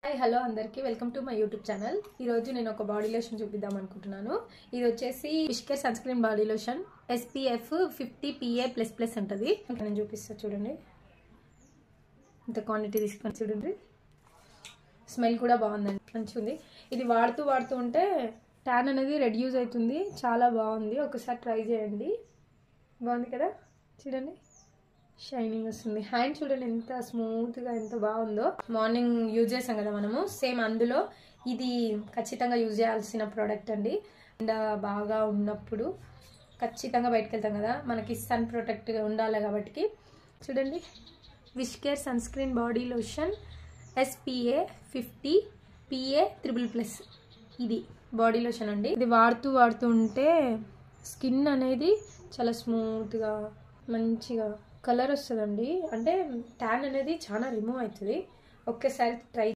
Hi hello అందరికీ welcome to my YouTube channel. ఈరోజు నేను ఒక బాడీ లోషన్ చూపిద్దాం అనుకుంటున్నాను. ఇది వచ్చేసి Wishcare sun screen body lotion SPF 50 PA++ ఉంటుంది. నేను చూపిస్తా చూడండి. ఇంత క్వాంటిటీ తీసుకొని చూడండి. స్మెల్ కూడా బాగుందండి, మంచిగా ఉంది. ఇది వాడుతూ ఉంటే ట్యాన్ అనేది రెడ్యూస్ అవుతుంది. చాలా బాగుంది, ఒకసారి ట్రై చేయండి. బాగుంది కదా, చూడండి షైనింగ్ వస్తుంది. హ్యాండ్ చూడండి ఎంత స్మూత్గా ఎంత బాగుందో. మార్నింగ్ యూజ్ చేసాం కదా మనము, సేమ్ అందులో ఇది ఖచ్చితంగా యూజ్ చేయాల్సిన ప్రోడక్ట్ అండి. అండ్ బాగా ఉన్నప్పుడు ఖచ్చితంగా బయటకు వెళ్తాం కదా, మనకి సన్ ప్రొటెక్ట్గా ఉండాలి కాబట్టి చూడండి. Wishcare sun screen body lotion SPA 50 PA++. ఇది బాడీ లోషన్ అండి. ఇది వాడుతూ ఉంటే స్కిన్ అనేది చాలా స్మూత్గా మంచిగా కలర్ వస్తుందండి. అంటే ట్యాన్ అనేది చాలా రిమూవ్ అవుతుంది. ఒక్కసారి ట్రై